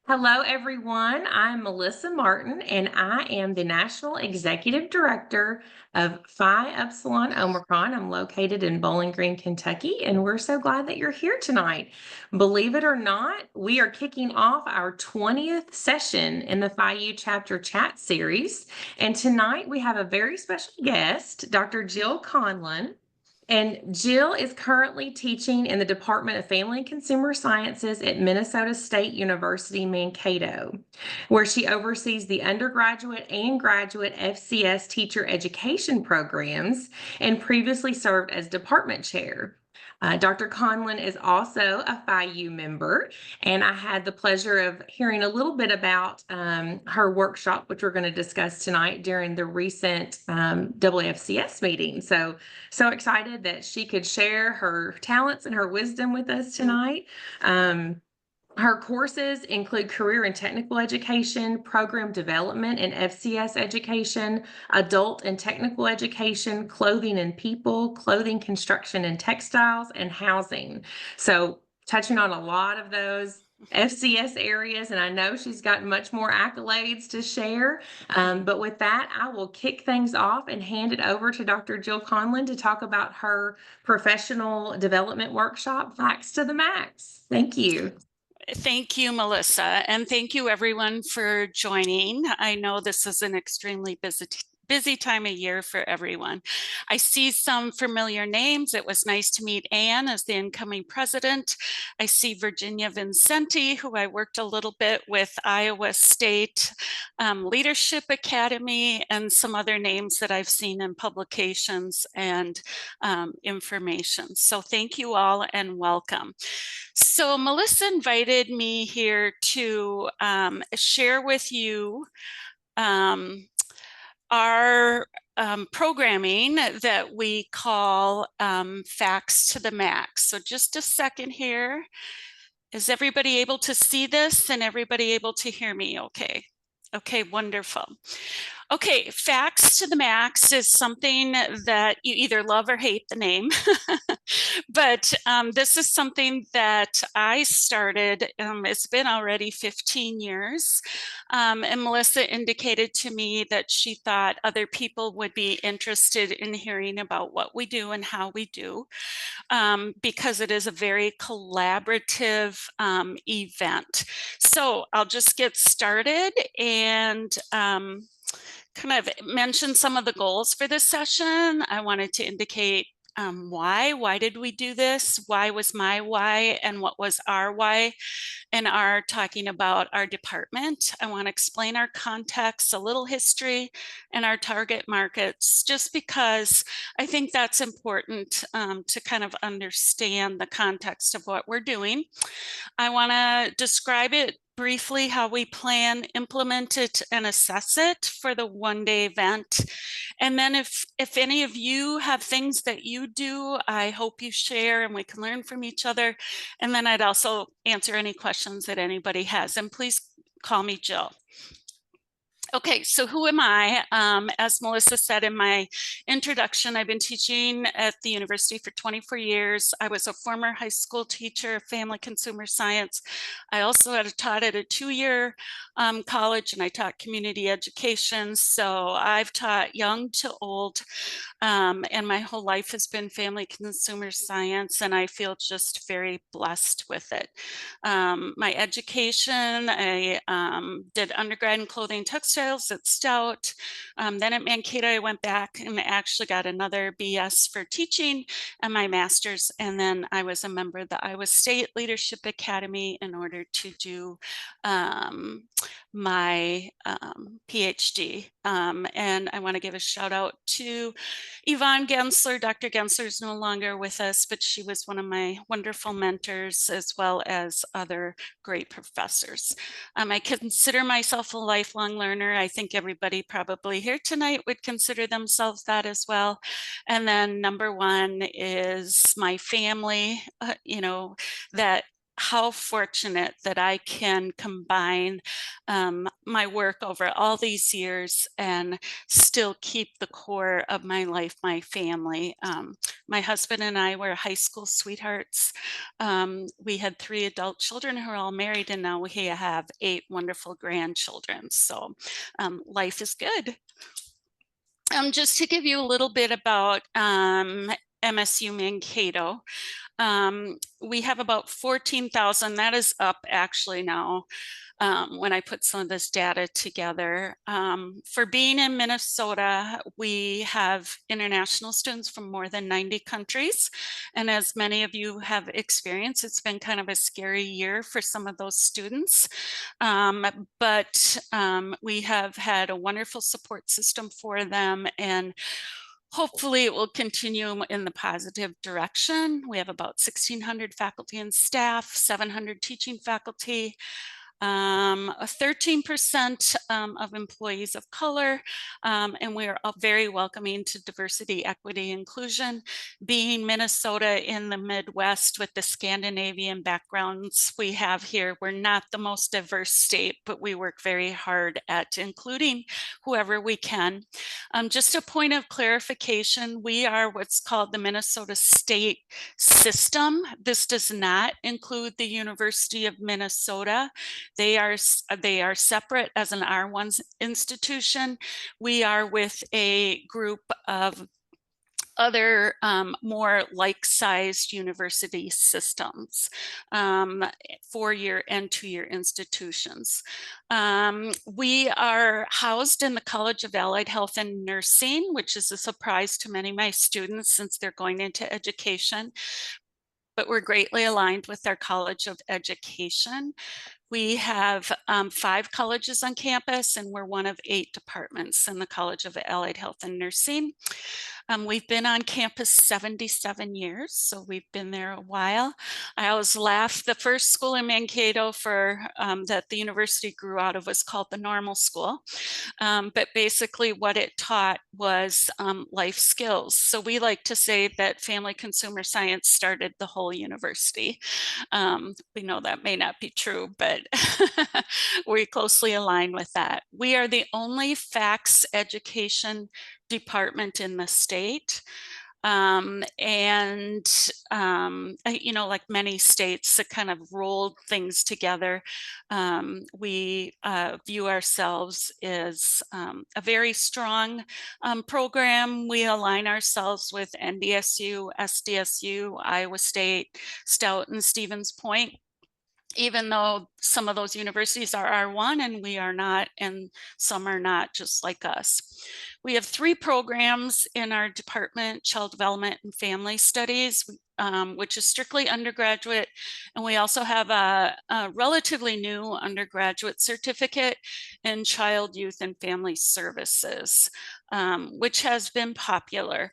Hello, everyone. I'm Melissa Martin, and I am the National Executive Director of Phi Upsilon Omicron. I'm located in Bowling Green, Kentucky, and we're so glad that you're here tonight. Believe it or not, we are kicking off our 20th session in the Phi U Chapter Chat Series. And tonight we have a very special guest, Dr. Jill Conlon. And Jill is currently teaching in the Department of Family and Consumer Sciences at Minnesota State University, Mankato, where she oversees the undergraduate and graduate FCS teacher education programs and previously served as department chair. Dr. Conlon is also a Phi U member, and I had the pleasure of hearing a little bit about her workshop, which we're going to discuss tonight during the recent WFCS meeting. So excited that she could share her talents and her wisdom with us tonight. Her courses include career and technical education, program development and FCS education, adult and technical education, clothing and people, clothing, construction and textiles, and housing. So touching on a lot of those FCS areas, and I know she's got much more accolades to share. But with that, I will kick things off and hand it over to Dr. Jill Conlon to talk about her professional development workshop, FACS to the Max. Thank you. Thank you, Melissa, and thank you everyone for joining. I know this is an extremely busy time of year for everyone. I see some familiar names. It was nice to meet Anne as the incoming president. I see Virginia Vincenti, who I worked a little bit with Iowa State Leadership Academy, and some other names that I've seen in publications and information. So thank you all and welcome. So Melissa invited me here to share with you our programming that we call FACS to the Max. So just a second here. Is everybody able to see this and everybody able to hear me okay? Okay, wonderful. Okay, FACS to the Max is something that you either love or hate the name, but this is something that I started, it's been already 15 years, and Melissa indicated to me that she thought other people would be interested in hearing about what we do and how we do, because it is a very collaborative event. So I'll just get started and kind of mention some of the goals for this session. I wanted to indicate why did we do this? Why was my why and what was our why? And our talking about our department. I want to explain our context, a little history, and our target markets, just because I think that's important to kind of understand the context of what we're doing. I want to describe it briefly, how we plan, implement it, and assess it for the one-day event. And then if any of you have things that you do, I hope you share and we can learn from each other. And then I'd also answer any questions that anybody has. And please call me Jill. Okay, so who am I? As Melissa said in my introduction, I've been teaching at the university for 24 years. I was a former high school teacher of family consumer science. I also had taught at a 2-year college, and I taught community education. So I've taught young to old, and my whole life has been family consumer science, and I feel just very blessed with it. My education, I did undergrad in clothing textiles at Stout. Then at Mankato, I went back and actually got another BS for teaching and my master's. And then I was a member of the Iowa State Leadership Academy in order to do my PhD. And I want to give a shout out to Yvonne Gensler. Dr. Gensler is no longer with us, but she was one of my wonderful mentors, as well as other great professors. I consider myself a lifelong learner. I think everybody probably here tonight would consider themselves that as well. And then number one is my family, that how fortunate that I can combine my work over all these years and still keep the core of my life, my family. My husband and I were high school sweethearts. We had 3 adult children who are all married, and now we have 8 wonderful grandchildren. So life is good. Just to give you a little bit about MSU Mankato. We have about 14,000. That is up actually now when I put some of this data together. For being in Minnesota, we have international students from more than 90 countries. And as many of you have experienced, it's been kind of a scary year for some of those students. But we have had a wonderful support system for them, and hopefully it will continue in the positive direction. We have about 1,600 faculty and staff, 700 teaching faculty, 13% of employees of color, and we are very welcoming to diversity, equity, inclusion. Being Minnesota in the Midwest with the Scandinavian backgrounds we have here, we're not the most diverse state, but we work very hard at including whoever we can. Just a point of clarification, we are what's called the Minnesota State System. This does not include the University of Minnesota. They are separate as an R1 institution. We are with a group of other more like-sized university systems, 4-year and 2-year institutions. We are housed in the College of Allied Health and Nursing, which is a surprise to many of my students since they're going into education, but we're greatly aligned with our College of Education. We have 5 colleges on campus, and we're one of 8 departments in the College of Allied Health and Nursing. We've been on campus 77 years, so we've been there a while. I always laugh. The first school in Mankato that the university grew out of was called the Normal School. But basically what it taught was life skills. So we like to say that family consumer science started the whole university. We know that may not be true, but we closely align with that. We are the only FACS education department in the state. Like many states that kind of rolled things together, we view ourselves as a very strong program. We align ourselves with NDSU, SDSU, Iowa State, Stout, and Stevens Point, even though some of those universities are R1 and we are not, and some are not, just like us. We have 3 programs in our department: Child Development and Family Studies, which is strictly undergraduate. And we also have a relatively new undergraduate certificate in Child, Youth, and Family Services, which has been popular.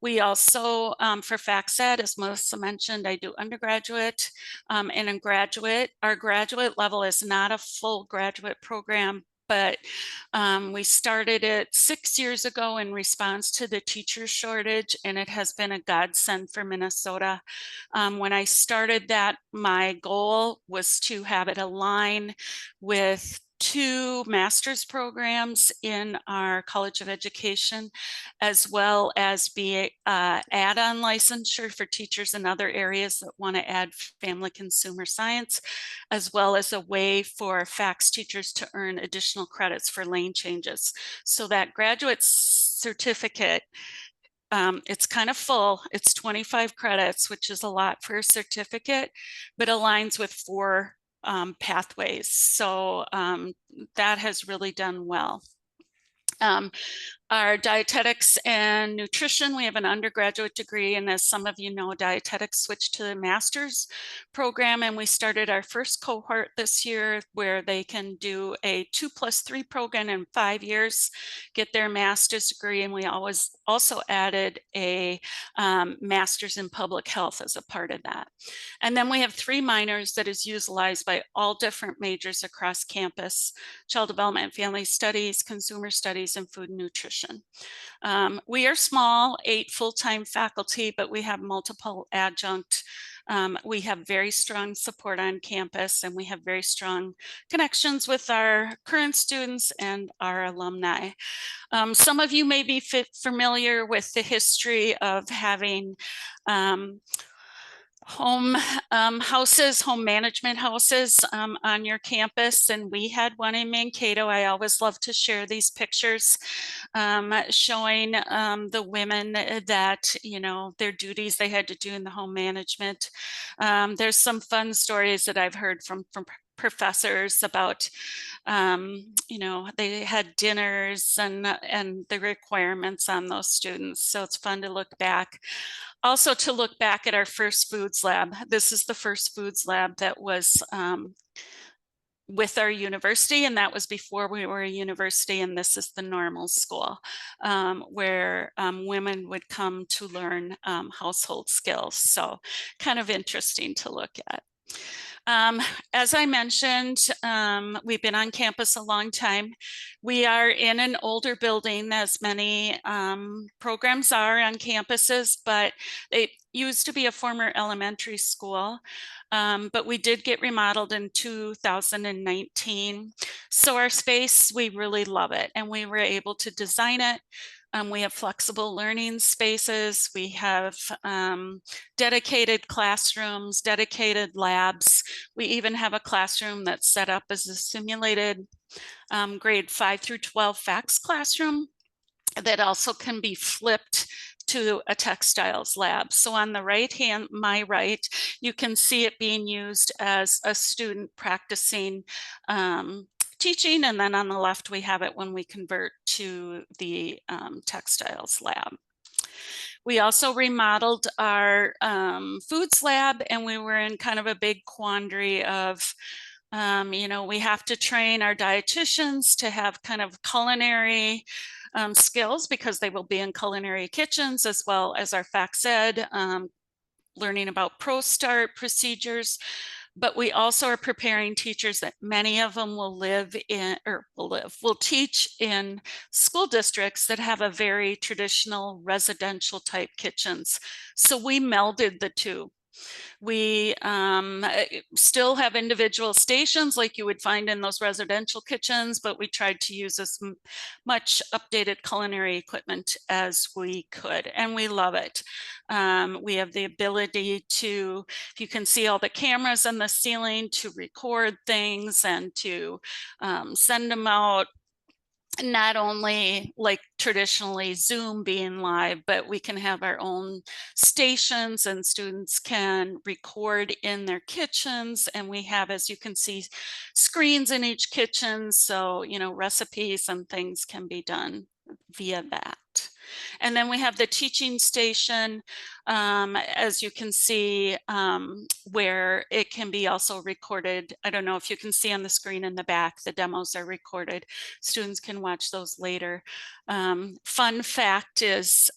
We also, for FACS Ed, as Melissa mentioned, I do undergraduate and in graduate. Our graduate level is not a full graduate program, but we started it 6 years ago in response to the teacher shortage, and it has been a godsend for Minnesota. When I started that, my goal was to have it align with 2 master's programs in our College of Education, as well as be add-on licensure for teachers in other areas that want to add family consumer science, as well as a way for FACS teachers to earn additional credits for lane changes. So that graduate certificate, it's kind of full. It's 25 credits, which is a lot for a certificate, but aligns with 4 pathways. So that has really done well. Our dietetics and nutrition, we have an undergraduate degree, and as some of you know, dietetics switched to the master's program, and we started our first cohort this year where they can do a 2+3 program in 5 years, get their master's degree, and we always also added a master's in public health as a part of that. And then we have 3 minors that is utilized by all different majors across campus: Child Development and Family Studies, Consumer Studies, and Food and Nutrition. We are small, 8 full-time faculty, but we have multiple adjunct We have very strong support on campus, and we have very strong connections with our current students and our alumni. Some of you may be familiar with the history of having home home management houses on your campus, and we had one in Mankato. I always love to share these pictures showing the women that, you know, their duties they had to do in the home management. There's some fun stories that I've heard from professors about, you know, they had dinners and the requirements on those students. So it's fun to look back. Also to look back at our first foods lab. This is the first foods lab that was with our university, and that was before we were a university, and this is the normal school where women would come to learn household skills. So kind of interesting to look at. As I mentioned, we've been on campus a long time. We are in an older building, as many programs are on campuses, but it used to be a former elementary school. But we did get remodeled in 2019. So our space, we really love it, and we were able to design it. We have flexible learning spaces. We have dedicated classrooms, dedicated labs. We even have a classroom that's set up as a simulated grade 5 through 12 FACS classroom that also can be flipped to a textiles lab. So on the right hand, my right, you can see it being used as a student practicing teaching, and then on the left we have it when we convert to the textiles lab. We also remodeled our foods lab, and we were in kind of a big quandary of, you know, we have to train our dietitians to have kind of culinary skills because they will be in culinary kitchens, as well as our FACS Ed, learning about ProStart procedures. But we also are preparing teachers that many of them will will teach in school districts that have a very traditional residential type kitchens. So we melded the two. We still have individual stations like you would find in those residential kitchens, but we tried to use as much updated culinary equipment as we could, and we love it. We have the ability to, you can see all the cameras on the ceiling, to record things and to send them out. Not only like traditionally Zoom being live, but we can have our own stations and students can record in their kitchens. And we have, as you can see, screens in each kitchen. So, you know, recipes and things can be done via that. And then we have the teaching station, as you can see, where it can be also recorded. I don't know if you can see on the screen in the back, the demos are recorded. Students can watch those later. Fun fact is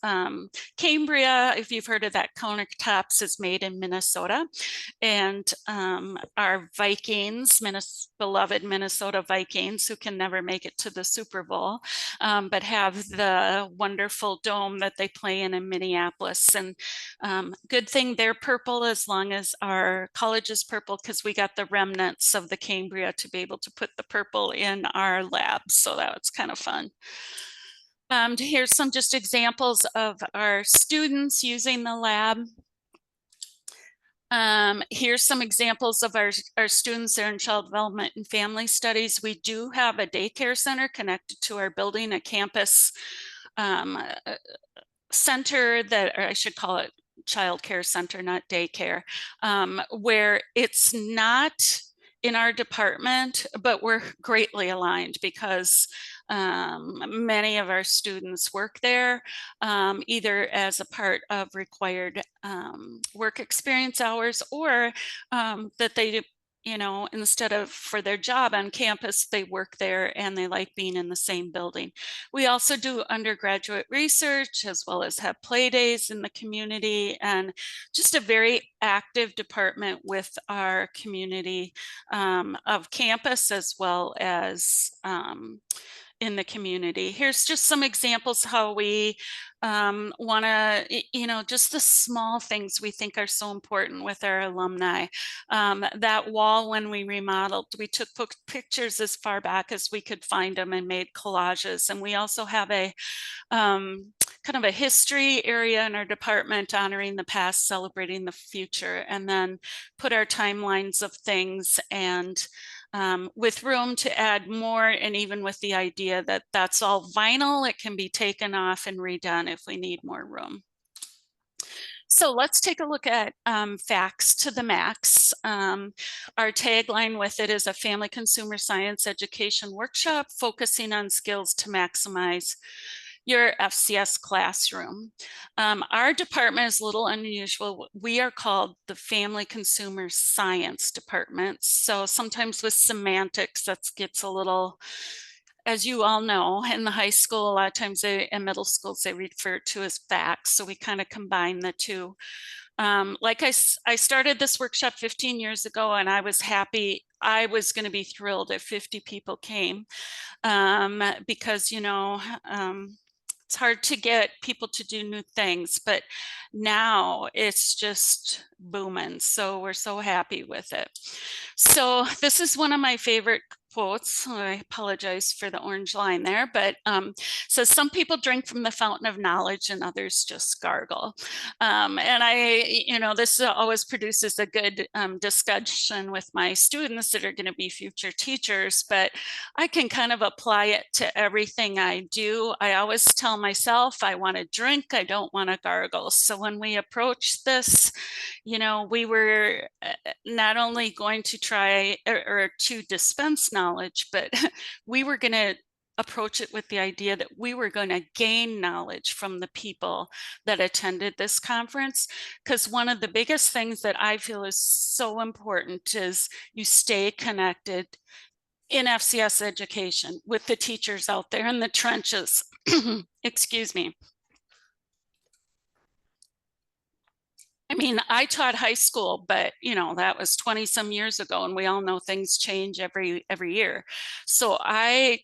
Cambria, if you've heard of that, countertops is made in Minnesota. And our Vikings, beloved Minnesota Vikings, who can never make it to the Super Bowl, but have the wonderful dome that they play in Minneapolis. And good thing they're purple as long as our college is purple, because we got the remnants of the Cambria to be able to put the purple in our lab. So that's kind of fun. Here's some just examples of our students using the lab. Here's some examples of our students that are in child development and family studies. We do have a daycare center connected to our building, a campus center that, or I should call it child care center, not daycare, where it's not in our department, but we're greatly aligned because many of our students work there, either as a part of required work experience hours, or that they, you know, instead of for their job on campus, they work there and they like being in the same building. We also do undergraduate research, as well as have play days in the community, and just a very active department with our community of campus, as well as in the community. Here's just some examples how we want to, just the small things we think are so important with our alumni. That wall, when we remodeled, we took pictures as far back as we could find them and made collages. And we also have a kind of a history area in our department, honoring the past, celebrating the future, and then put our timelines of things, and with room to add more, and even with the idea that that's all vinyl, it can be taken off and redone if we need more room. So let's take a look at FACS to the max. Our tagline with it is a family consumer science education workshop focusing on skills to maximize your FCS classroom. Our department is a little unusual. We are called the Family Consumer Science Department. So sometimes with semantics, that gets a little, as you all know, in the high school, a lot of times in middle schools, they refer to as FACS. So we kind of combine the two. Like I started this workshop 15 years ago, and I was happy. I was going to be thrilled if 50 people came, because, it's hard to get people to do new things, but now it's just booming. So we're so happy with it. So this is one of my favorite quotes. I apologize for the orange line there, but so some people drink from the fountain of knowledge and others just gargle. And this always produces a good discussion with my students that are going to be future teachers, but I can kind of apply it to everything I do. I always tell myself I want to drink, I don't want to gargle. So when we approached this, we were not only going to try or to dispense knowledge, but we were going to approach it with the idea that we were going to gain knowledge from the people that attended this conference. Because one of the biggest things that I feel is so important is you stay connected in FCS education with the teachers out there in the trenches. Excuse me. I mean, I taught high school, but that was 20 some years ago, and we all know things change every year. So I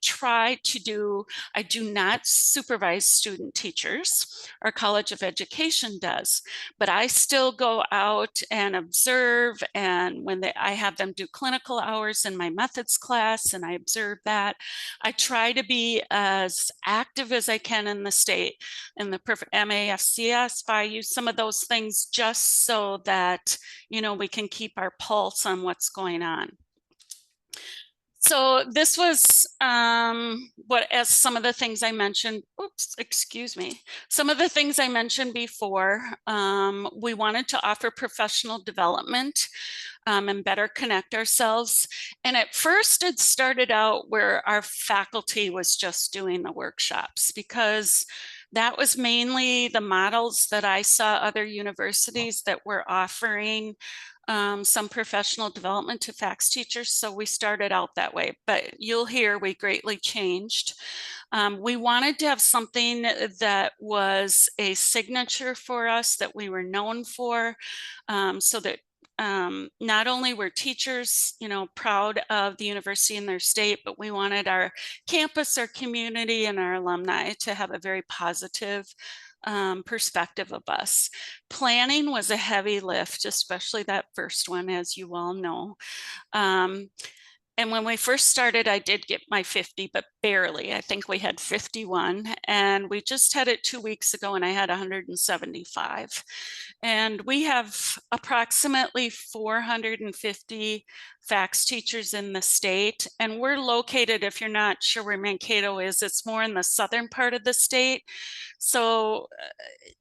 do not supervise student teachers. Our College of Education does, but I still go out and observe. And when I have them do clinical hours in my methods class, and I observe that, I try to be as active as I can in the state, in the MAFCS, if I use some of those things just so that, we can keep our pulse on what's going on. So this was as some of the things I mentioned, some of the things I mentioned before. We wanted to offer professional development and better connect ourselves. And at first it started out where our faculty was just doing the workshops, because that was mainly the models that I saw other universities that were offering some professional development to FACS teachers. So we started out that way, but you'll hear we greatly changed. We wanted to have something that was a signature for us, that we were known for, so that not only were teachers, proud of the university and their state, but we wanted our campus, our community, and our alumni to have a very positive perspective of us. Planning was a heavy lift, especially that first one, as you all know. And when we first started, I did get my 50, but barely. I think we had 51, and we just had it 2 weeks ago, and I had 175. And we have approximately 450 FACS teachers in the state, and we're located, if you're not sure where Mankato is, it's more in the southern part of the state. So,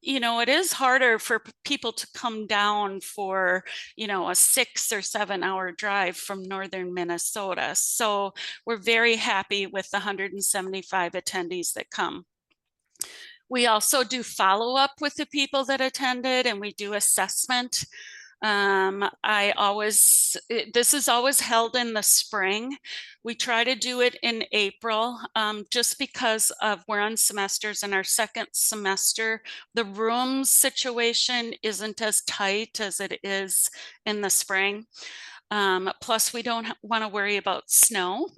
it is harder for people to come down for, a 6 or 7 hour drive from northern Minnesota. So we're very happy with the 175 attendees that come. We also do follow-up with the people that attended, and we do assessment. This is always held in the spring. We try to do it in April, just because we're on semesters. In our second semester, the room situation isn't as tight as it is in the spring. Plus, we don't want to worry about snow.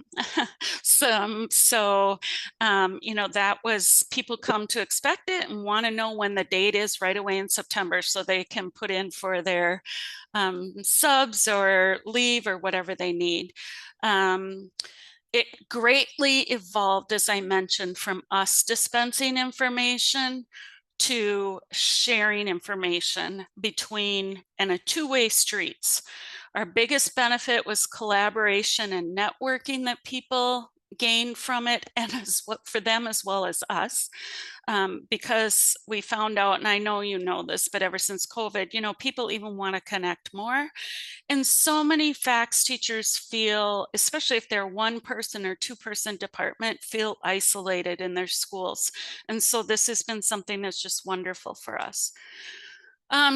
So, that was people come to expect it and want to know when the date is right away in September so they can put in for their subs or leave or whatever they need. It greatly evolved, as I mentioned, from us dispensing information to sharing information between and a two-way streets. Our biggest benefit was collaboration and networking that people gained from it, and as what for them as well as us, because we found out, and I know you know this, but ever since COVID, people even want to connect more. And so many FACS teachers feel, especially if they're one person or two-person department, feel isolated in their schools. And so this has been something that's just wonderful for us.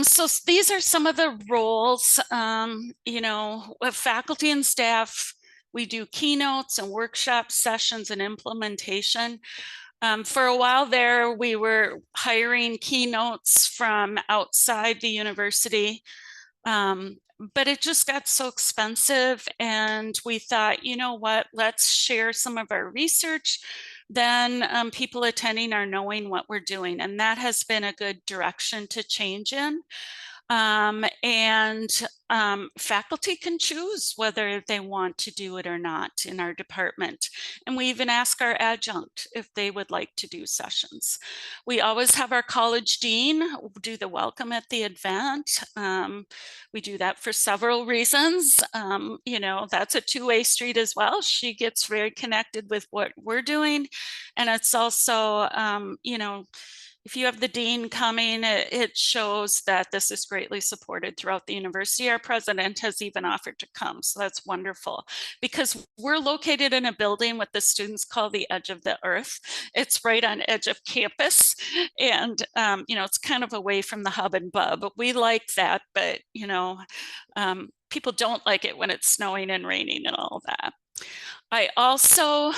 So these are some of the roles, of faculty and staff. We do keynotes and workshop sessions and implementation. For a while there, we were hiring keynotes from outside the university. But it just got so expensive, and we thought, you know what, let's share some of our research. Then people attending are knowing what we're doing, and that has been a good direction to change in. And faculty can choose whether they want to do it or not in our department. And we even ask our adjunct if they would like to do sessions. We always have our college dean do the welcome at the event. We do that for several reasons. That's a two-way street as well. She gets very connected with what we're doing. And it's also, if you have the dean coming, it shows that this is greatly supported throughout the university. Our president has even offered to come, so that's wonderful, because we're located in a building what the students call the edge of the earth. It's right on edge of campus, and it's kind of away from the hub and bub. We like that, but people don't like it when it's snowing and raining and all that. I also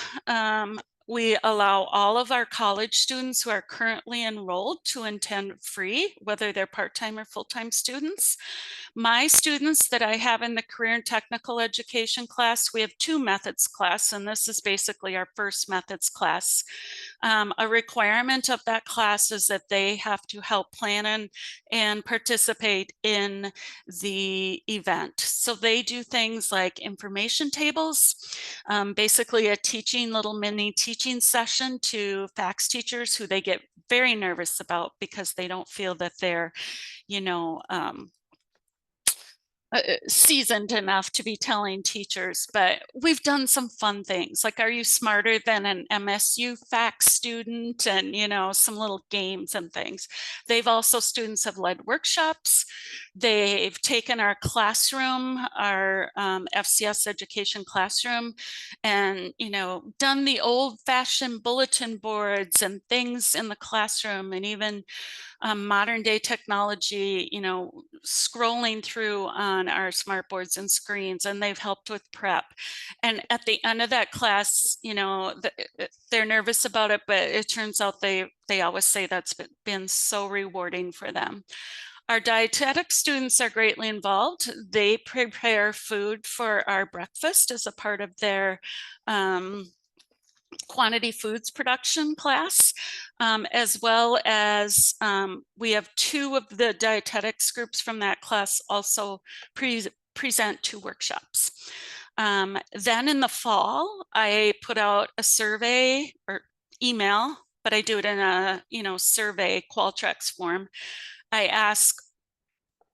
we allow all of our college students who are currently enrolled to attend free, whether they're part-time or full-time students. My students that I have in the career and technical education class, we have two methods class, and this is basically our first methods class. A requirement of that class is that they have to help plan and participate in the event. So they do things like information tables, basically a little mini teaching session to FACS teachers who they get very nervous about because they don't feel that they're, seasoned enough to be telling teachers. But we've done some fun things like, are you smarter than an MSU FACS student? And some little games and things. Students have led workshops. They've taken our classroom, our FCS education classroom, and done the old-fashioned bulletin boards and things in the classroom, and even modern day technology, scrolling through on our smart boards and screens, and they've helped with prep. And at the end of that class, they're nervous about it, but it turns out they always say that's been so rewarding for them. Our dietetic students are greatly involved. They prepare food for our breakfast as a part of their quantity foods production class, as well as we have two of the dietetics groups from that class also present two workshops. Then in the fall, I put out a survey or email, but I do it in a survey Qualtrics form. I ask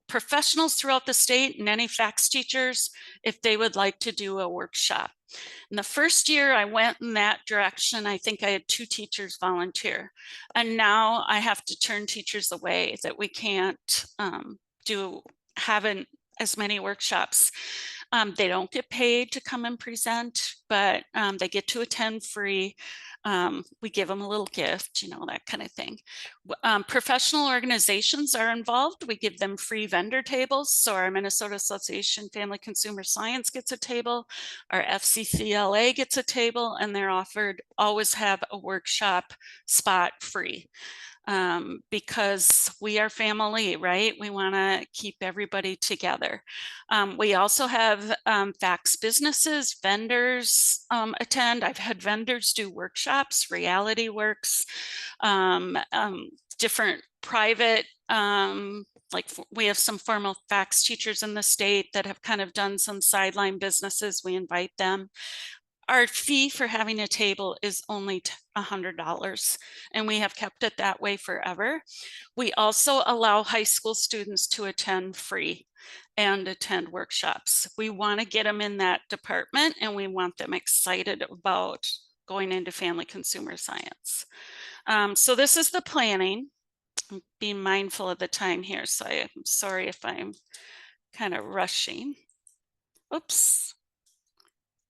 professionals throughout the state and any FACS teachers if they would like to do a workshop. In the first year I went in that direction, I think I had 2 teachers volunteer. And now I have to turn teachers away that we can't have as many workshops. They don't get paid to come and present, but they get to attend free. We give them a little gift, that kind of thing. Professional organizations are involved. We give them free vendor tables. So our Minnesota Association Family Consumer Science gets a table, our FCCLA gets a table, and they're always have a workshop spot free. because we are family, right? We want to keep everybody together. We also have FACS businesses, vendors attend. I've had vendors do workshops, Reality Works, different private, like we have some formal FACS teachers in the state that have kind of done some sideline businesses. We invite them. Our fee for having a table is only $100, and we have kept it that way forever. We also allow high school students to attend free and attend workshops. We want to get them in that department, and we want them excited about going into family consumer science. So this is the planning. I'm being mindful of the time here, so I'm sorry if I'm kind of rushing. Oops.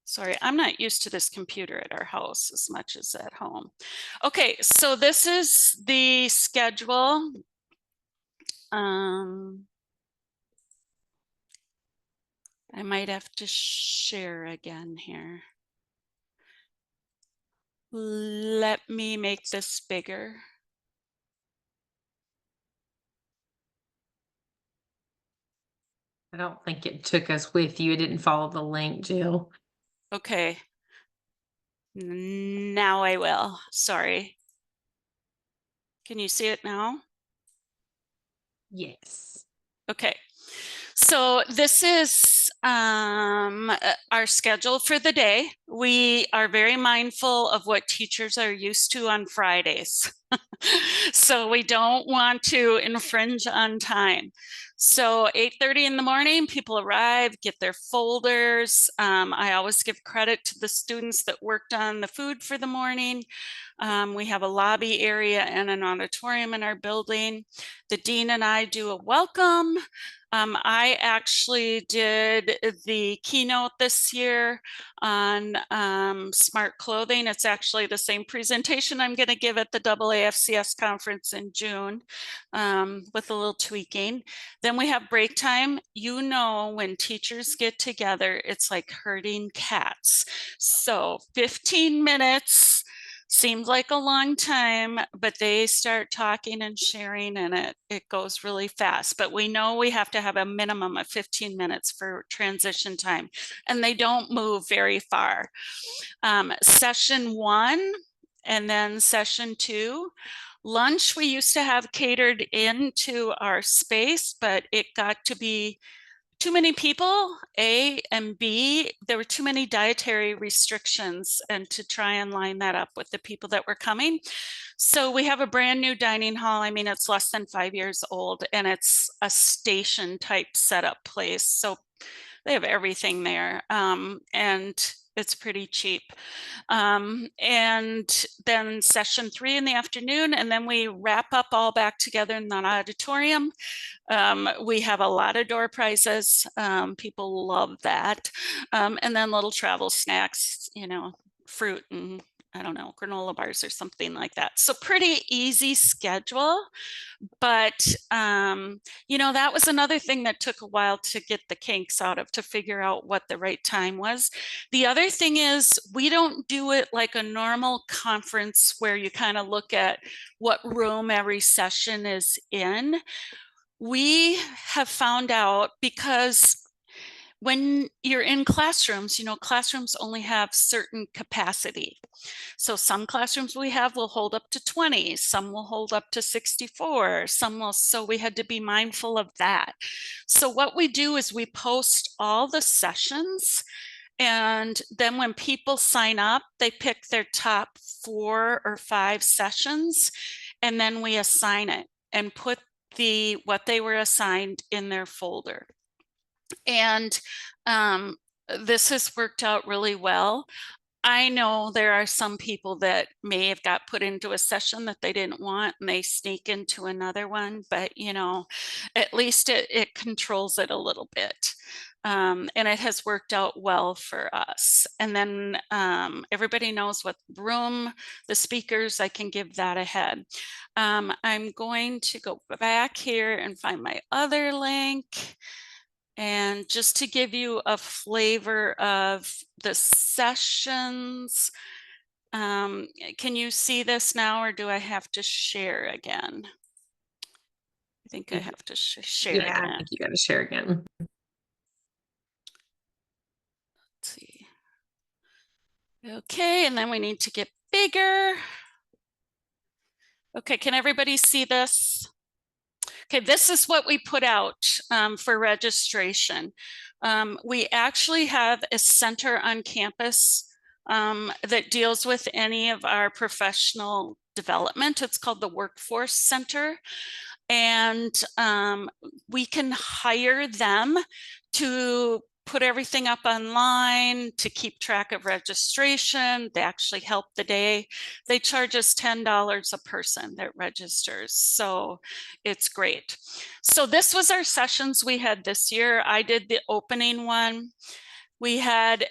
Sorry, I'm not used to this computer at our house as much as at home. Okay, so this is the schedule. I might have to share again here. Let me make this bigger. I don't think it took us with you. It didn't follow the link, Jill. Okay. Now I will. Sorry. Can you see it now? Yes. Okay. So this is our schedule for the day. We are very mindful of what teachers are used to on Fridays. So we don't want to infringe on time. So 8:30 in the morning, people arrive, get their folders. I always give credit to the students that worked on the food for the morning. We have a lobby area and an auditorium in our building. The dean and I do a welcome. I actually did the keynote this year on smart clothing. It's actually the same presentation I'm going to give at the AAFCS conference in June with a little tweaking. Then we have break time. You know, when teachers get together, it's like herding cats. So 15 minutes seems like a long time, but they start talking and sharing, and it goes really fast. But we know we have to have a minimum of 15 minutes for transition time, and they don't move very far. Session 1 and then session 2. Lunch we used to have catered into our space, but it got to be too many people, A, and B, there were too many dietary restrictions, and to try and line that up with the people that were coming. So we have a brand new dining hall. I mean, it's less than 5 years old, and it's a station type setup place. So they have everything there, and it's pretty cheap. And then session 3 in the afternoon, and then we wrap up all back together in the auditorium. We have a lot of door prizes. People love that. And then little travel snacks, you know, fruit and I don't know, granola bars or something like that. So pretty easy schedule. But, you know, that was another thing that took a while to get the kinks out of, to figure out what the right time was. The other thing is we don't do it like a normal conference where you kind of look at what room every session is in. We have found out, because when you're in classrooms, you know, classrooms only have certain capacity. So some classrooms we have will hold up to 20, some will hold up to 64, some will, so we had to be mindful of that. So what we do is we post all the sessions, and then when people sign up, they pick their top 4 or 5 sessions, and then we assign it and put what they were assigned in their folder. And this has worked out really well. I know there are some people that may have got put into a session that they didn't want and they sneak into another one, but you know, at least it controls it a little bit. And it has worked out well for us. And then everybody knows what room, the speakers, I can give that ahead. I'm going to go back here and find my other link. And just to give you a flavor of the sessions, Can you see this now, or do I have to share again? I think I have to share Yeah, I again. think you got to share again. Let's see. Okay, and then we need to get bigger. Okay, can everybody see this? Okay, this is what we put out for registration. We actually have a center on campus that deals with any of our professional development. It's called the Workforce Center. And we can hire them to put everything up online, to keep track of registration. They actually help the day. They charge us $10 a person that registers, so it's great. So this was our sessions we had this year. I did the opening one. We had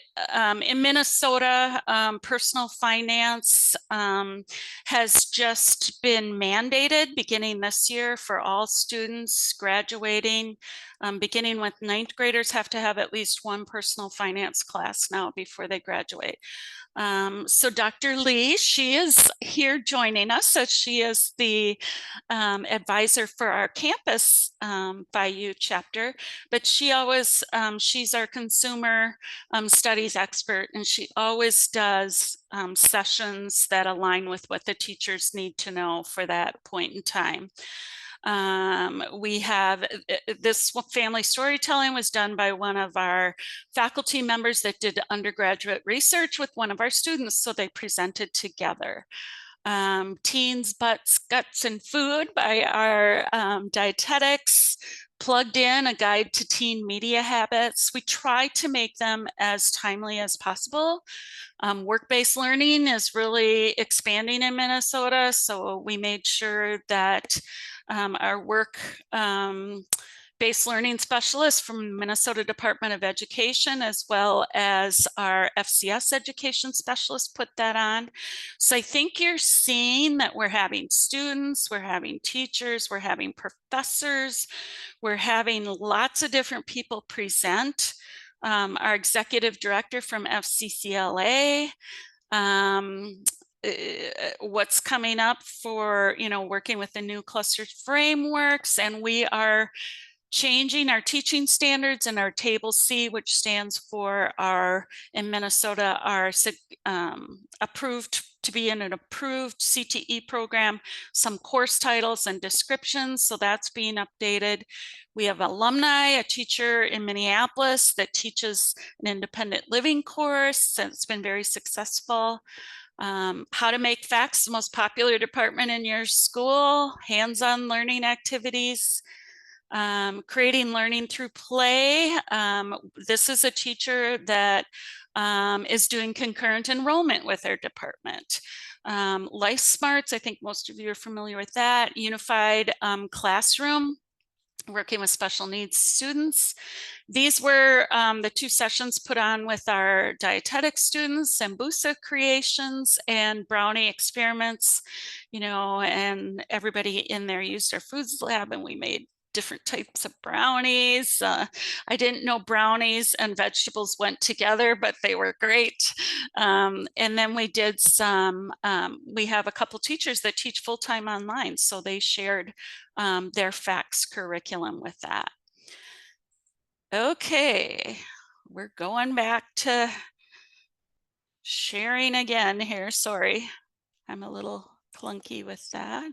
in Minnesota, personal finance has just been mandated beginning this year for all students graduating. Beginning with ninth graders have to have at least one personal finance class now before they graduate. So Dr. Lee, she is here joining us. So she is the advisor for our campus FIU chapter, but she always, she's our consumer studies expert, and she always does sessions that align with what the teachers need to know for that point in time. We have this family storytelling was done by one of our faculty members that did undergraduate research with one of our students, so they presented together. Teens, Butts, Guts, and Food by our dietetics, plugged in a guide to teen media habits. We try to make them as timely as possible. Work-based learning is really expanding in Minnesota, so we made sure that our work-based learning specialists from Minnesota Department of Education, as well as our FCS education specialists, put that on. So I think you're seeing that we're having students, we're having teachers, we're having professors, we're having lots of different people present. Our executive director from FCCLA, what's coming up for, working with the new cluster frameworks, and we are changing our teaching standards and our table C, which stands for our, in Minnesota, our approved to be in an approved CTE program, some course titles and descriptions. So that's being updated. We have alumni, a teacher in Minneapolis that teaches an independent living course that's been very successful. How to make FACS the most popular department in your school, hands-on learning activities. Creating learning through play. This is a teacher that is doing concurrent enrollment with our department. Life Smarts, I think most of you are familiar with that. Unified classroom, working with special needs students. These were the two sessions put on with our dietetic students, Sambusa creations and brownie experiments, and everybody in there used our foods lab, and we made different types of brownies. I didn't know brownies and vegetables went together, but they were great. And then we did some, we have a couple teachers that teach full-time online, so they shared their FACS curriculum with that. Okay, we're going back to sharing again here. Sorry, I'm a little clunky with that.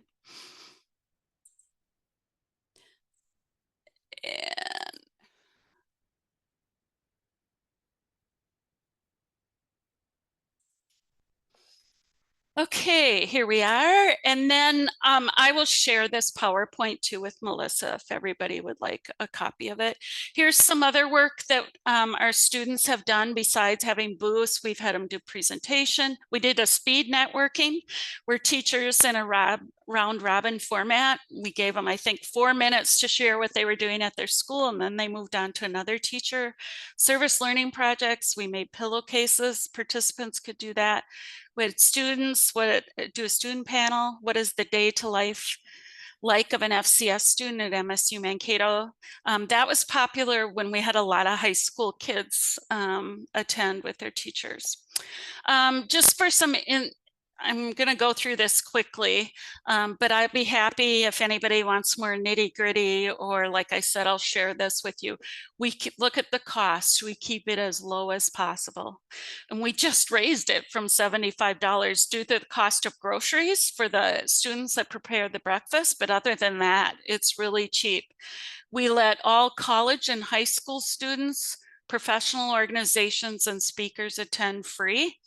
And okay, here we are. And then I will share this PowerPoint too with Melissa if everybody would like a copy of it. Here's some other work that our students have done besides having booths. We've had them do presentation. We did a speed networking where teachers in a round robin format, we gave them, I think, 4 minutes to share what they were doing at their school, and then they moved on to another teacher. Service learning projects, we made pillowcases. Participants could do that. With students, do a student panel. What is the day to life like of an FCS student at MSU Mankato. That was popular when we had a lot of high school kids attend with their teachers. Just for some I'm going to go through this quickly, but I'd be happy if anybody wants more nitty gritty, or like I said, I'll share this with you. We look at the cost. We keep it as low as possible. And we just raised it from $75 due to the cost of groceries for the students that prepare the breakfast. But other than that, it's really cheap. We let all college and high school students, professional organizations, and speakers attend free.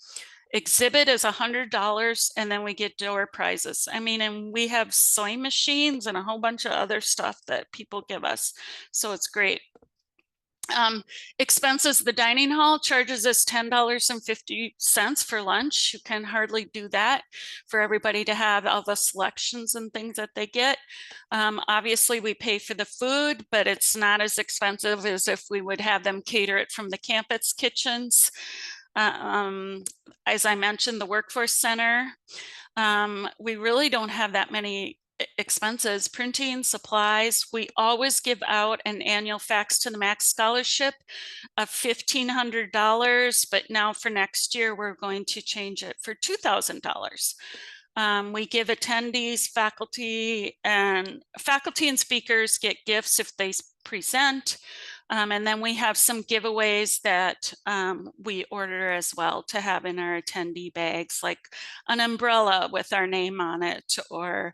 Exhibit is $100, and then we get door prizes. I mean, and we have sewing machines and a whole bunch of other stuff that people give us. So it's great. Expenses, the dining hall charges us $10.50 for lunch. You can hardly do that for everybody to have all the selections and things that they get. Obviously, we pay for the food, but it's not as expensive as if we would have them cater it from the campus kitchens. As I mentioned, the workforce center, we really don't have that many expenses. Printing, supplies. We always give out an annual FACS to the Max scholarship of $1,500, but now for next year, we're going to change it for $2,000. We give attendees, faculty and speakers get gifts if they present. And then we have some giveaways that we order as well to have in our attendee bags, like an umbrella with our name on it, or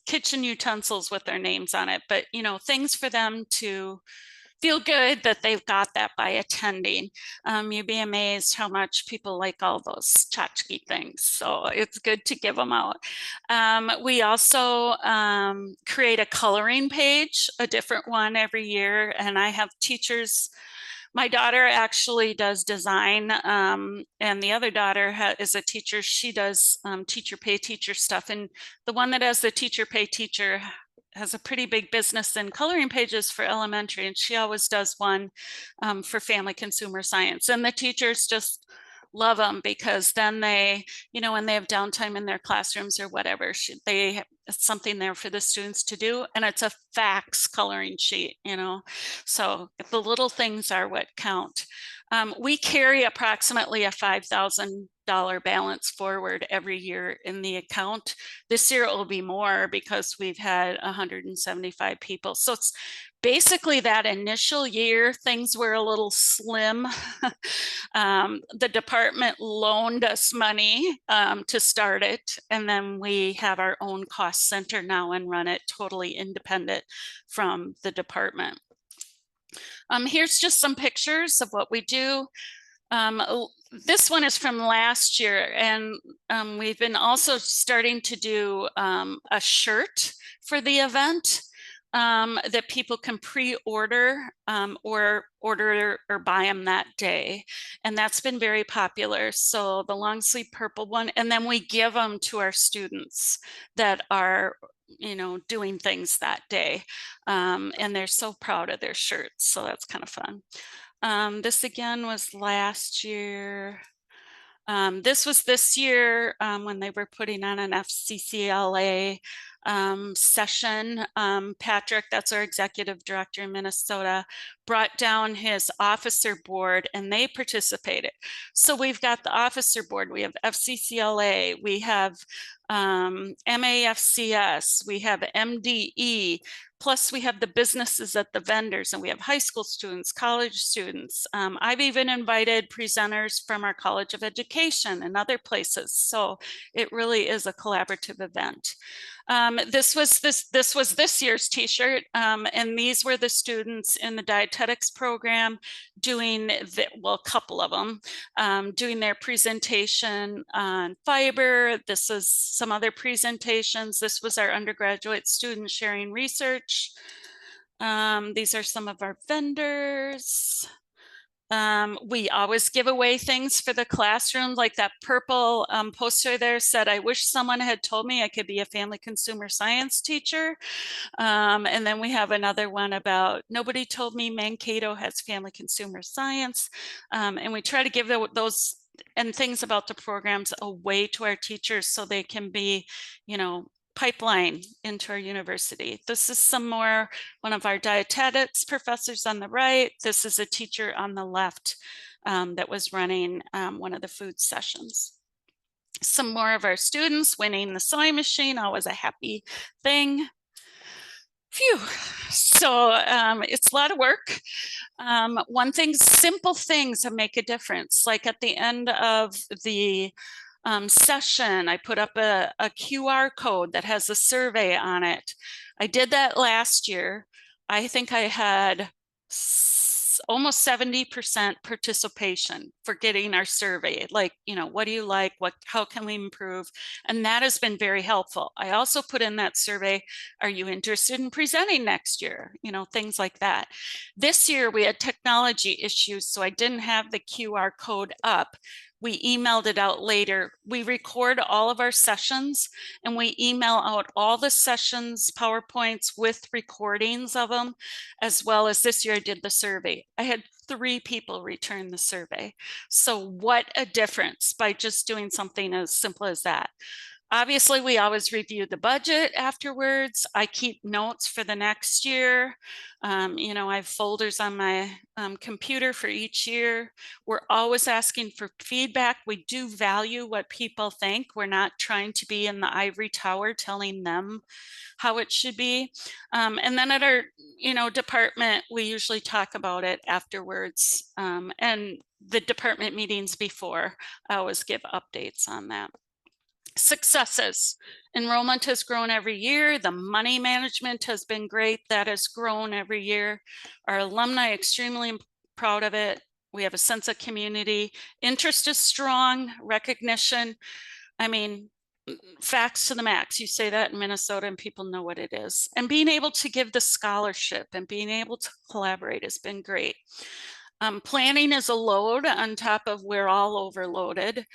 kitchen utensils with their names on it. But, you know, things for them to feel good that they've got that by attending. You'd be amazed how much people like all those tchotchke things. So it's good to give them out. We also create a coloring page, a different one every year. And I have teachers. My daughter actually does design, and the other daughter is a teacher. She does teacher pay teacher stuff. And the one that has the teacher pay teacher has a pretty big business in coloring pages for elementary, and she always does one for family consumer science. And the teachers just love them because then they, you know, when they have downtime in their classrooms or whatever, it's something there for the students to do. And it's a FACS coloring sheet, you know, so the little things are what count. We carry approximately a $5,000 balance forward every year in the account. This year it will be more because we've had 175 people. So it's basically that initial year, things were a little slim. The department loaned us money to start it. And then we have our own cost center now and run it totally independent from the department. Here's just some pictures of what we do. This one is from last year, and we've been also starting to do a shirt for the event that people can pre-order or order or buy them that day. And that's been very popular. So the long sleeve purple one, and then we give them to our students that are, you know, doing things that day. And they're so proud of their shirts. So that's kind of fun. This again was last year. This was this year when they were putting on an FCCLA session. Patrick, that's our executive director in Minnesota, brought down his officer board and they participated. So we've got the officer board, we have FCCLA, we have MAFCS, we have MDE, plus we have the businesses at the vendors, and we have high school students, college students. I've even invited presenters from our College of Education and other places. So it really is a collaborative event. This was this year's t-shirt, and these were the students in the dietetics program doing a couple of them doing their presentation on fiber. This is some other presentations. This was our undergraduate student sharing research. These are some of our vendors. We always give away things for the classroom, like that purple poster there said, I wish someone had told me I could be a family consumer science teacher. And then we have another one about nobody told me Mankato has family consumer science. And we try to give those and things about the programs away to our teachers so they can be, you know, pipeline into our university. This is one of our dietetics professors on the right. This is a teacher on the left that was running one of the food sessions. Some more of our students winning the sewing machine, always a happy thing. Phew. So it's a lot of work. One thing, simple things that make a difference. Like at the end of the session, I put up a QR code that has a survey on it. I did that last year. I think I had almost 70% participation for getting our survey. Like, what do you like? How can we improve? And that has been very helpful. I also put in that survey, are you interested in presenting next year? Things like that. This year we had technology issues, so I didn't have the QR code up. We emailed it out later. We record all of our sessions and we email out all the sessions, PowerPoints with recordings of them, as well as this year I did the survey. I had 3 people return the survey. So what a difference by just doing something as simple as that. Obviously, we always review the budget afterwards. I keep notes for the next year. I have folders on my computer for each year. We're always asking for feedback. We do value what people think. We're not trying to be in the ivory tower telling them how it should be. And then at our department, we usually talk about it afterwards. And the department meetings before, I always give updates on that. Successes. Enrollment has grown every year. The money management has been great. That has grown every year. Our alumni extremely proud of it. We have a sense of community. Interest is strong. Recognition. I mean, FACS to the max. You say that in Minnesota and people know what it is. And being able to give the scholarship and being able to collaborate has been great. Planning is a load on top of we're all overloaded.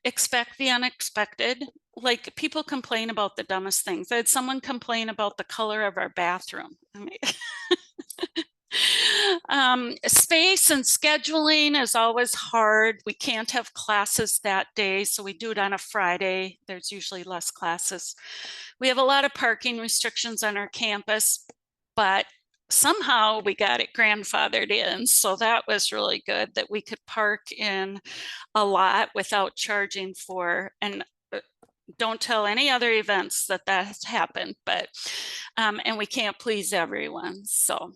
Expect the unexpected. Like people complain about the dumbest things. I had someone complain about the color of our bathroom. Space and scheduling is always hard. We can't have classes that day, so we do it on a Friday. There's usually less classes. We have a lot of parking restrictions on our campus, but somehow we got it grandfathered in. So that was really good that we could park in a lot without charging for, and don't tell any other events that has happened, but, and we can't please everyone. So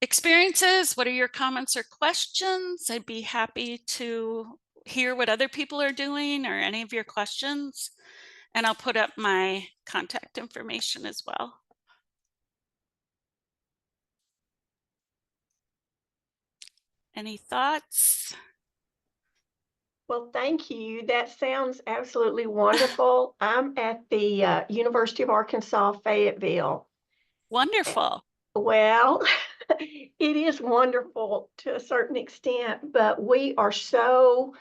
experiences, what are your comments or questions? I'd be happy to hear what other people are doing or any of your questions. And I'll put up my contact information as well. Any thoughts? Well, thank you. That sounds absolutely wonderful. I'm at the University of Arkansas, Fayetteville. Wonderful. Well, it is wonderful to a certain extent, but we are so,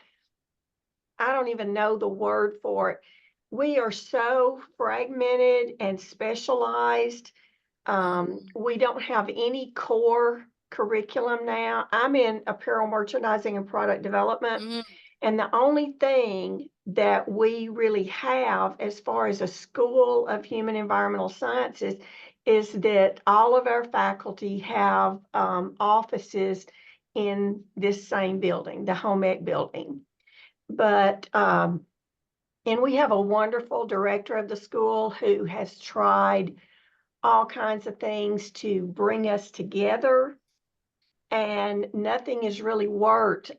I don't even know the word for it. We are so fragmented and specialized. We don't have any core curriculum now. I'm in apparel merchandising and product development. And the only thing that we really have as far as a School of Human Environmental Sciences is that all of our faculty have offices in this same building, the home ec building. But, and we have a wonderful director of the school who has tried all kinds of things to bring us together, and nothing has really worked.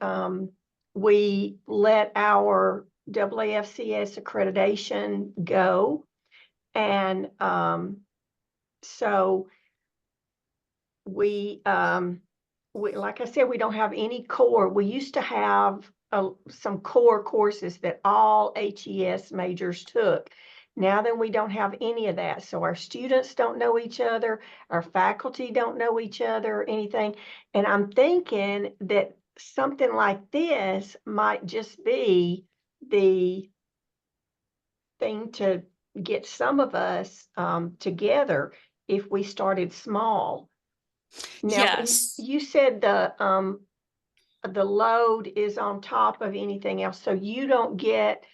We let our AAFCS accreditation go, and so we, like I said, we don't have any core. We used to have some core courses that all HES majors took. Now then, we don't have any of that. So our students don't know each other, our faculty don't know each other, or anything. And I'm thinking that something like this might just be the thing to get some of us together if we started small. Now, yes. you said the load is on top of anything else, so you don't get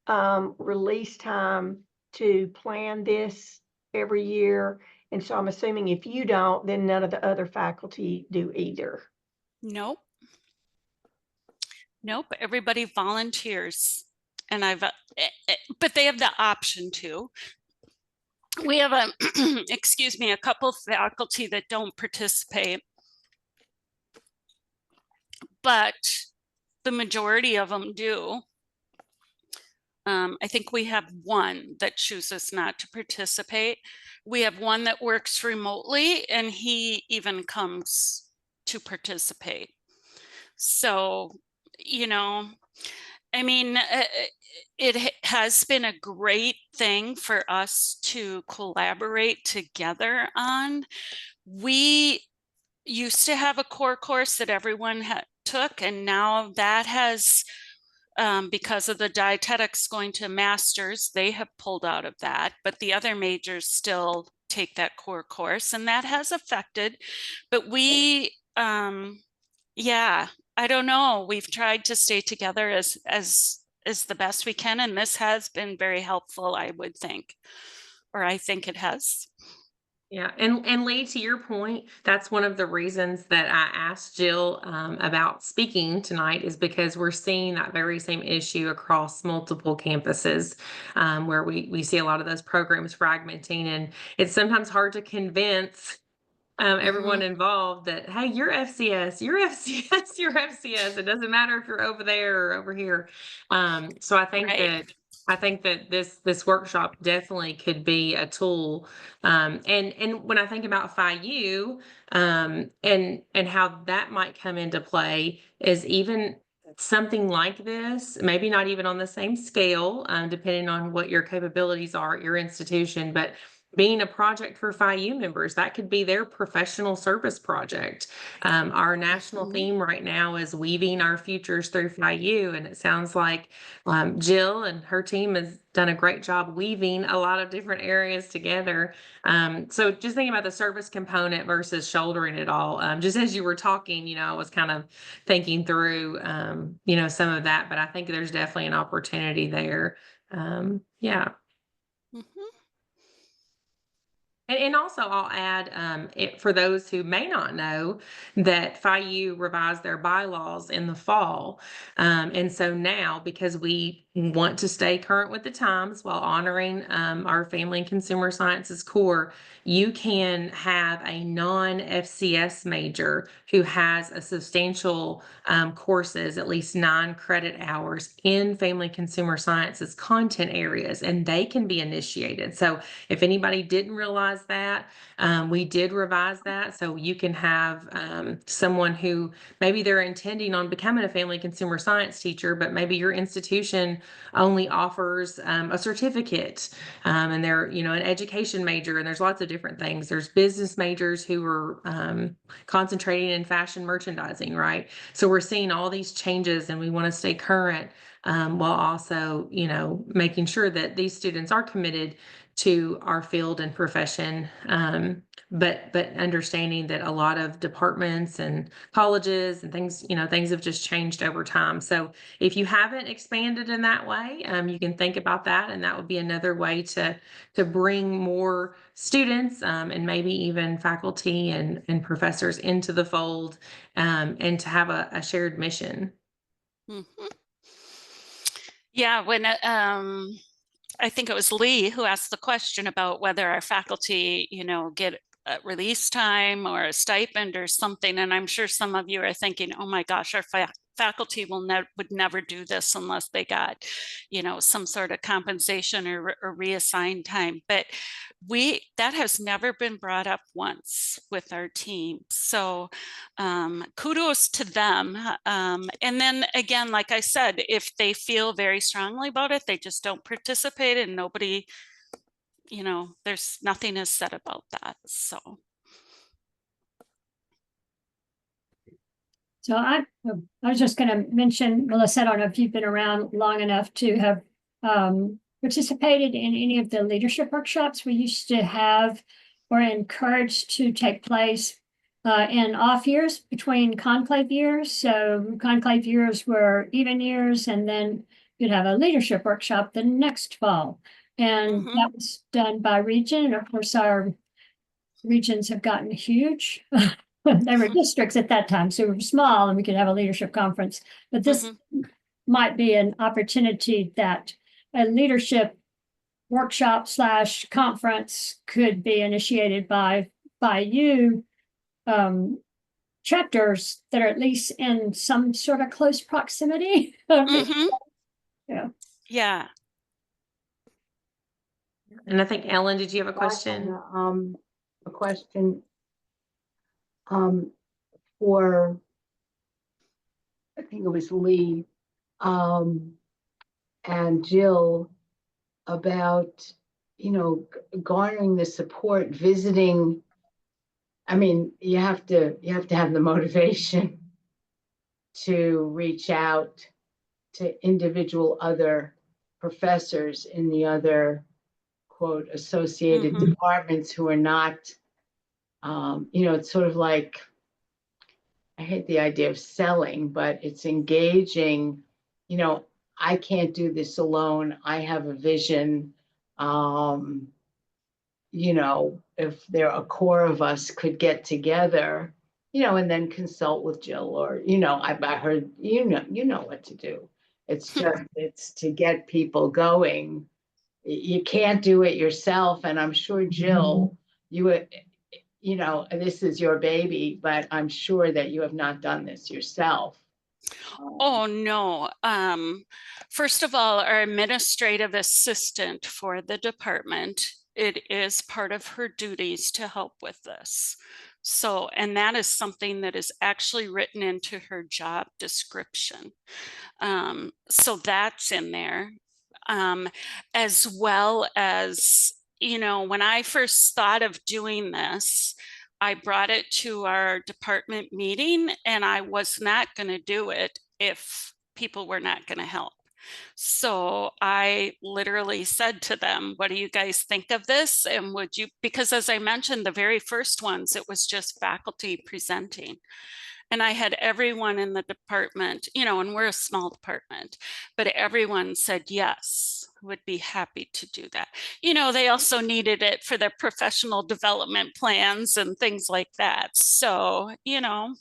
release time to plan this every year. And so I'm assuming if you don't, then none of the other faculty do either. Nope. Nope. Everybody volunteers. And but they have the option to. We have excuse me, a couple of faculty that don't participate, but the majority of them do. I think we have one that chooses not to participate. We have one that works remotely, and he even comes to participate. So, you know, I mean, it has been a great thing for us to collaborate together on. We used to have a core course that everyone took, and now that has, because of the dietetics going to masters, they have pulled out of that, but the other majors still take that core course, and that has affected. But we, yeah, I don't know. We've tried to stay together as the best we can, and this has been very helpful, I would think, or I think it has. Yeah, and Lee, to your point, that's one of the reasons that I asked Jill about speaking tonight, is because we're seeing that very same issue across multiple campuses, where we see a lot of those programs fragmenting, and it's sometimes hard to convince everyone involved that, hey, you're FCS, you're FCS, you're FCS. It doesn't matter if you're over there or over here. So I think that this workshop definitely could be a tool. And when I think about FIU, and how that might come into play, is even something like this, maybe not even on the same scale, depending on what your capabilities are at your institution, but being a project for FIU members, that could be their professional service project. Our national theme right now is weaving our futures through FIU, and it sounds like Jill and her team has done a great job weaving a lot of different areas together. So just thinking about the service component versus shouldering it all, just as you were talking, I was kind of thinking through, some of that, but I think there's definitely an opportunity there. Yeah. And also I'll add, for those who may not know, that FIU revised their bylaws in the fall. And so now, because we want to stay current with the times while honoring our family and consumer sciences core, you can have a non-FCS major who has a substantial courses, at least 9 credit hours in family consumer sciences content areas, and they can be initiated. So if anybody didn't realize that, we did revise that. So you can have someone who maybe they're intending on becoming a family consumer science teacher, but maybe your institution only offers a certificate, and they're, an education major, and there's lots of different things. There's business majors who are concentrating in fashion merchandising, right? So we're seeing all these changes, and we want to stay current, while also, making sure that these students are committed to our field and profession, but understanding that a lot of departments and colleges and things, things have just changed over time. So if you haven't expanded in that way, you can think about that, and that would be another way to bring more students, and maybe even faculty and professors into the fold, and to have a shared mission. Yeah, when I think it was Lee who asked the question about whether our faculty, get a release time or a stipend or something. And I'm sure some of you are thinking, oh my gosh, our faculty would never do this unless they got, some sort of compensation or reassigned time. But that has never been brought up once with our team. So kudos to them. And then again, like I said, if they feel very strongly about it, they just don't participate, and nobody, there's nothing is said about that. So I was just going to mention, Melissa, I don't know if you've been around long enough to have participated in any of the leadership workshops we used to have or encouraged to take place in off years between conclave years. So conclave years were even years, and then could have a leadership workshop the next fall. And that was done by region. And of course, our regions have gotten huge. They were districts at that time, so we were small and we could have a leadership conference. But this might be an opportunity that a leadership workshop / conference could be initiated by you, chapters that are at least in some sort of close proximity. Yeah. Yeah. And I think, Ellen, did you have a question? A question for, I think it was Lee and Jill, about, you know, garnering the support, visiting. I mean, you have to have the motivation to reach out to individual other professors in the other, quote, associated departments who are not, you know, it's sort of like, I hate the idea of selling, but it's engaging. You know, I can't do this alone. I have a vision. You know, if there a core of us could get together, you know, and then consult with Jill, or, you know, I heard, you know what to do. It's just, it's to get people going. You can't do it yourself. And I'm sure, Jill, you know, this is your baby, but I'm sure that you have not done this yourself. Oh, no. First of all, our administrative assistant for the department, it is part of her duties to help with this. So, and that is something that is actually written into her job description. So that's in there, as well as, you know, when I first thought of doing this, I brought it to our department meeting, and I was not going to do it if people were not going to help. So I literally said to them, what do you guys think of this? And would you, because as I mentioned, the very first ones, it was just faculty presenting. And I had everyone in the department, you know, and we're a small department, but everyone said, yes, would be happy to do that. You know, they also needed it for their professional development plans and things like that. So, you know.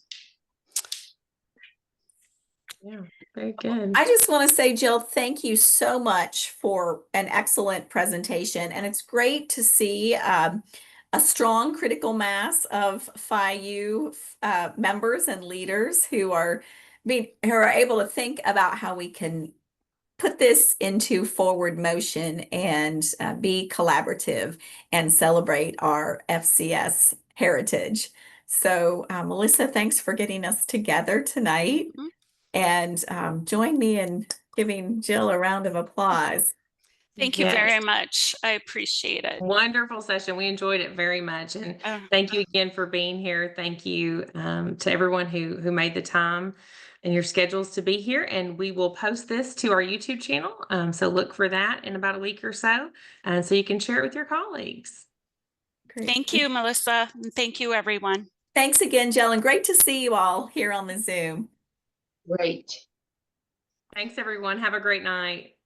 Yeah, very good. I just want to say, Jill, thank you so much for an excellent presentation. And it's great to see a strong critical mass of FIU members and leaders who are able to think about how we can put this into forward motion and be collaborative and celebrate our FCS heritage. So Melissa, thanks for getting us together tonight. And join me in giving Jill a round of applause. Thank you very much. I appreciate it. Wonderful session. We enjoyed it very much. And thank you again for being here. Thank you to everyone who made the time and your schedules to be here. And we will post this to our YouTube channel. So look for that in about a week or so. So you can share it with your colleagues. Great. Thank you, Melissa. And thank you, everyone. Thanks again, Jill. And great to see you all here on the Zoom. Great. Thanks, everyone. Have a great night.